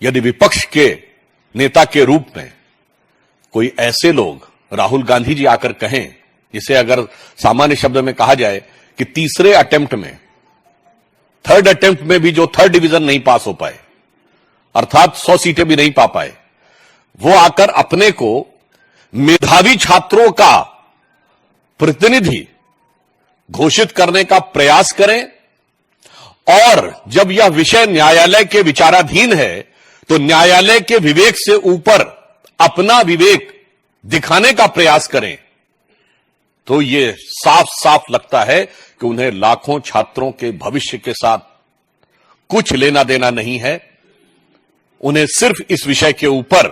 यदि विपक्ष के नेता के रूप में कोई ऐसे लोग राहुल गांधी जी आकर कहें, जिसे अगर सामान्य शब्द में कहा जाए कि तीसरे अटेम्प्ट में, थर्ड अटेम्प्ट में भी जो थर्ड डिवीजन नहीं पास हो पाए, अर्थात 100 सीटें भी नहीं पा पाए, वो आकर अपने को मेधावी छात्रों का प्रतिनिधि घोषित करने का प्रयास करें, और जब यह विषय न्यायालय के विचाराधीन है तो न्यायालय के विवेक से ऊपर अपना विवेक दिखाने का प्रयास करें, तो यह साफ साफ लगता है कि उन्हें लाखों छात्रों के भविष्य के साथ कुछ लेना देना नहीं है। उन्हें सिर्फ इस विषय के ऊपर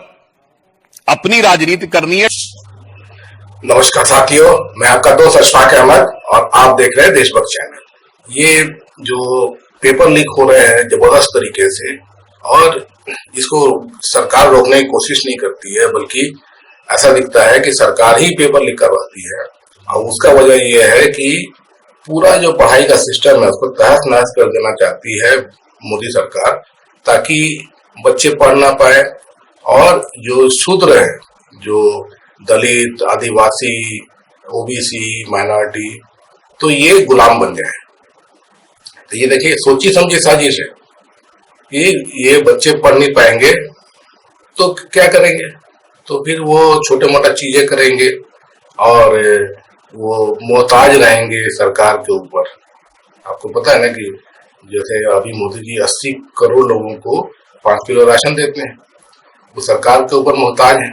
अपनी राजनीति करनी है। नमस्कार साथियों, मैं आपका दोस्त अशफाक अहमद और आप देख रहे हैं देशभक्त चैनल। ये जो पेपर लीक हो रहे हैं जबरदस्त तरीके से, और इसको सरकार रोकने की कोशिश नहीं करती है, बल्कि ऐसा दिखता है कि सरकार ही पेपर लीक करवाती है। और उसका वजह यह है कि पूरा जो पढ़ाई का सिस्टम है उसको तहस नहस कर देना चाहती है मोदी सरकार, ताकि बच्चे पढ़ ना पाए और जो शूद्र हैं, जो दलित, आदिवासी, ओबीसी, माइनॉरिटी, तो ये गुलाम बन जाए। तो ये देखिए, सोची समझी साजिश है कि ये बच्चे पढ़ नहीं पाएंगे तो क्या करेंगे, तो फिर वो छोटे मोटा चीजें करेंगे और वो मोहताज रहेंगे सरकार के ऊपर। आपको पता है ना कि जैसे अभी मोदी जी 80 करोड़ लोगों को 5 किलो राशन देते हैं, वो सरकार के ऊपर मोहताज है,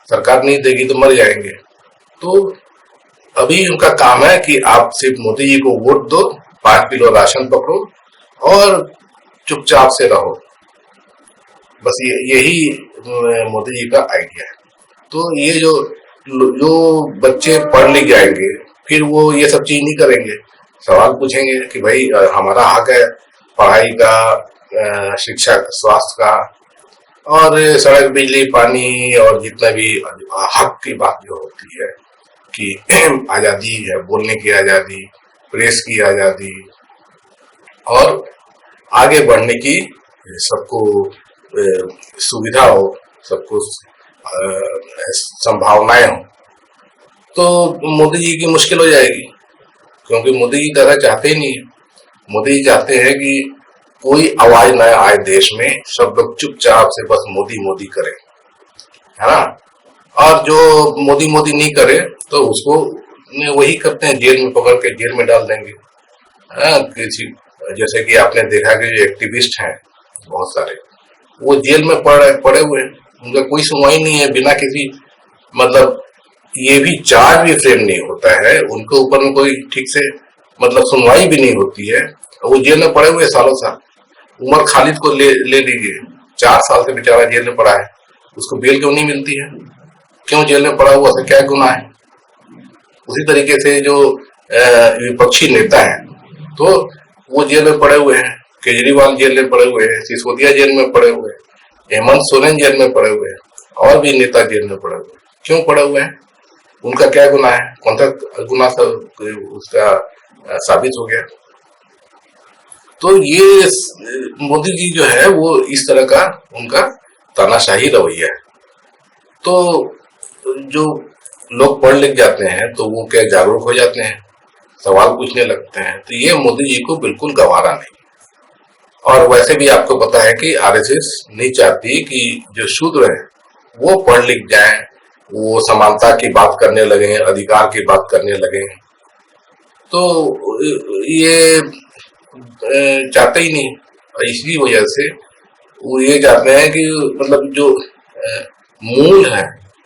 सरकार नहीं देगी तो मर जाएंगे। तो अभी उनका काम है कि आप सिर्फ मोदी जी को वोट दो, 5 किलो राशन पकड़ो और चुपचाप से रहो, बस यही मोदी जी का आइडिया है। तो ये जो बच्चे पढ़ लिख जाएंगे, फिर वो ये सब चीज नहीं करेंगे, सवाल पूछेंगे कि भाई हमारा हक है पढ़ाई का, शिक्षा, स्वास्थ्य का, और सड़क, बिजली, पानी, और जितना भी हक की बात जो होती है कि आजादी है, बोलने की आजादी, प्रेस की आजादी और आगे बढ़ने की सबको सुविधा हो, सबको संभावनाएं हो, तो मोदी जी की मुश्किल हो जाएगी, क्योंकि मोदी जी तरह चाहते ही नहीं है। मोदी जी चाहते हैं कि कोई आवाज न आए देश में, सब लोग चुपचाप से बस मोदी मोदी करें, है ना। और जो मोदी मोदी नहीं करे तो उसको वही करते हैं, जेल में पकड़ के जेल में डाल देंगे। किसी जैसे कि आपने देखा कि जो एक्टिविस्ट हैं बहुत सारे, वो जेल में पड़े हुए हैं, उनका कोई सुनवाई नहीं है, बिना किसी मतलब ये भी चार्ज भी फ्रेम नहीं होता है उनके ऊपर में, कोई ठीक से मतलब सुनवाई भी नहीं होती है, वो जेल में पड़े हुए सालों साल। उमर खालिद को ले लीजिए, 4 साल से बेचारा जेल में पड़ा है, उसको बेल क्यों नहीं मिलती है? क्यों जेल में पड़ा हुआ से क्या गुनाह है? उसी तरीके से जो विपक्षी नेता हैं, तो वो जेल में पड़े हुए हैं, केजरीवाल जेल में पड़े हुए हैं, सिसोदिया जेल में पड़े हुए हैं, हेमंत सोरेन जेल में पड़े हुए हैं, और भी नेता जेल में पड़े हुए हैं। क्यों पड़े हुए हैं? उनका क्या गुनाह है? कौन सा गुनाह उसका साबित हो गया? तो ये मोदी जी जो है वो इस तरह का उनका तानाशाही रवैया है। तो जो लोग पढ़ लिख जाते हैं तो वो क्या जागरूक हो जाते हैं, सवाल पूछने लगते हैं, तो ये मोदी जी को बिल्कुल गवारा नहीं। और वैसे भी आपको पता है कि आरएसएस नहीं चाहती कि जो शूद्र है वो पढ़ लिख जाए, वो समानता की बात करने लगे, अधिकार की बात करने लगे, तो ये चाहते ही नहीं। और इसी वजह से वो ये चाहते हैं कि मतलब जो मूल है,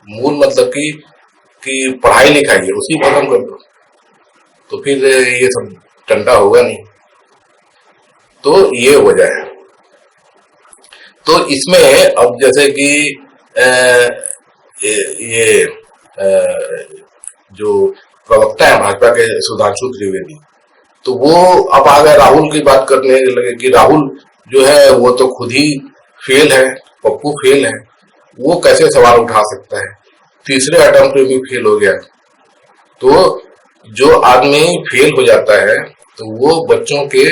मूल मतलब कि पढ़ाई लिखाई है, उसी को खत्म कर दो, तो फिर ये सब ठंडा होगा नहीं। तो ये वजह है। तो इसमें अब जैसे कि ये जो प्रवक्ता है भाजपा के सुधांशु त्रिवेदी, तो वो अब आ गए राहुल की बात करने लगे कि राहुल जो है वो तो खुद ही फेल है, पप्पू फेल है, वो कैसे सवाल उठा सकता है, तीसरे अटेम्प्ट में भी फेल हो गया। तो जो आदमी फेल हो जाता है तो वो बच्चों के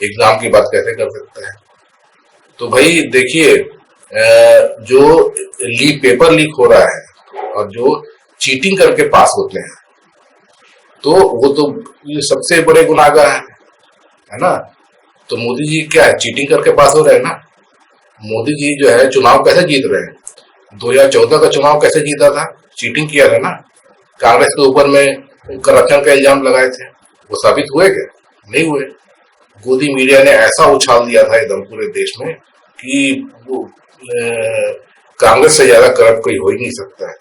एग्जाम की बात कैसे कर सकता है? तो भाई देखिए, जो पेपर लीक हो रहा है और जो चीटिंग करके पास होते हैं, तो वो तो ये सबसे बड़े गुनाहगार है ना। तो मोदी जी क्या है, चीटिंग करके पास हो रहे हैं ना। मोदी जी जो है चुनाव कैसे जीत रहे हैं, 2014 का चुनाव कैसे जीता था, चीटिंग किया था ना। कांग्रेस के ऊपर में करप्शन का इल्जाम लगाए थे, वो साबित हुए क्या? नहीं हुए। गोदी मीडिया ने ऐसा उछाल दिया था एकदम पूरे देश में कि वो कांग्रेस से ज्यादा करप्ट कोई हो ही नहीं सकता है।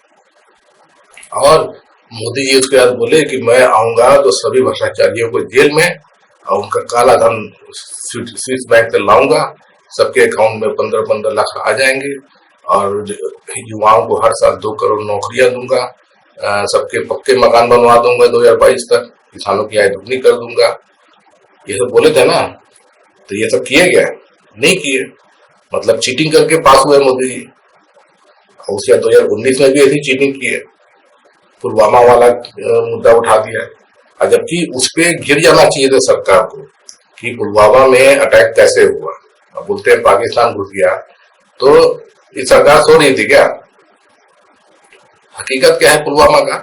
और मोदी जी उसके बाद बोले कि मैं आऊंगा तो सभी भ्रष्टाचारियों को जेल में और उनका काला धन स्विस बैंक से लाऊंगा, सबके अकाउंट में 15-15 लाख आ जाएंगे और युवाओं को हर साल 2 करोड़ नौकरियां दूंगा, सबके पक्के मकान बनवा दूंगा 2022 तक, किसानों की आय दुगनी कर दूंगा। ये सब बोले थे ना, तो ये सब किए क्या? नहीं किए। मतलब चीटिंग करके पास हुए मोदी जी। और उसके बाद 2019 में भी ऐसी चीटिंग की है, पुलवामा वाला मुद्दा उठा दिया है। और जबकि उस पर गिर जाना चाहिए था सरकार को कि पुलवामा में अटैक कैसे हुआ। अब बोलते हैं पाकिस्तान घुस गया, तो ये सरकार सो रही थी क्या? हकीकत क्या है पुलवामा का?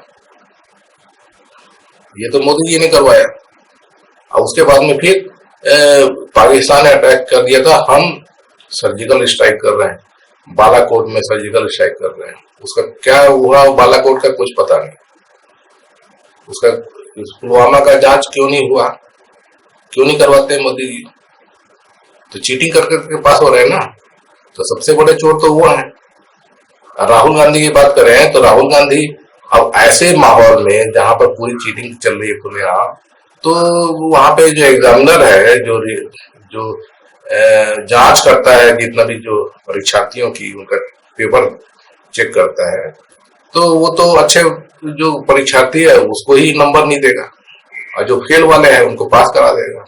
ये तो मोदी जी ने करवाया। और उसके बाद में फिर पाकिस्तान ने अटैक कर दिया था, हम सर्जिकल स्ट्राइक कर रहे हैं, बालाकोट में सर्जिकल स्ट्राइक कर रहे हैं। उसका क्या हुआ बालाकोट का कुछ पता नहीं। उसका पुलवामा का जांच क्यों नहीं हुआ, क्यों नहीं करवाते मोदी जी? तो चीटिंग करके पास हो रहे हैं ना। तो सबसे बड़े चोर तो वो हैं। राहुल गांधी की बात कर रहे हैं, तो राहुल गांधी अब ऐसे माहौल में जहां पर पूरी चीटिंग चल रही है खुलेआम, तो वहां पे जो एग्जामिनर है, जो जांच करता है जितना भी जो परीक्षार्थियों की उनका पेपर चेक करता है, तो वो तो अच्छे जो परीक्षार्थी है उसको ही नंबर नहीं देगा और जो फेल वाले हैं उनको पास करा देगा,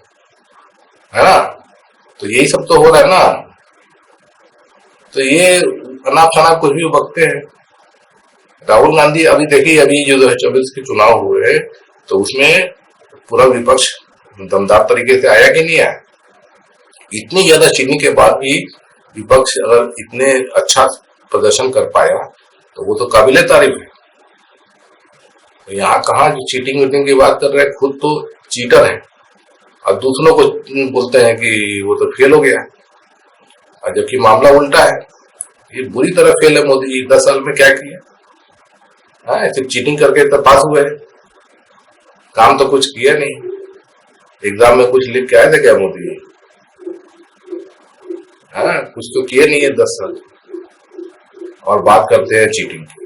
है ना। तो यही सब तो हो रहा है ना। तो ये अनाप शनाप कुछ भी बकते हैं। राहुल गांधी अभी देखिए, अभी जो 2024 के चुनाव हुए तो उसमें पूरा विपक्ष दमदार तरीके से आया कि नहीं आया। इतनी ज्यादा चीटिंग के बाद भी विपक्ष अगर इतने अच्छा प्रदर्शन कर पाया तो वो तो काबिले तारीफ है। तो यहाँ कहाँ जो चीटिंग वीटिंग की बात कर रहे हैं, खुद तो चीटर है और दूसरों को बोलते हैं कि वो तो फेल हो गया, और जबकि मामला उल्टा है। ये बुरी तरह फेल है मोदी जी। 10 साल में क्या किया? हाँ, सिर्फ चीटिंग करके तो पास हुए, काम तो कुछ किया नहीं। एग्जाम में कुछ लिख के आए थे क्या मोदी जी? हाँ, कुछ तो किए नहीं है 10 साल, और बात करते हैं चीटिंग की।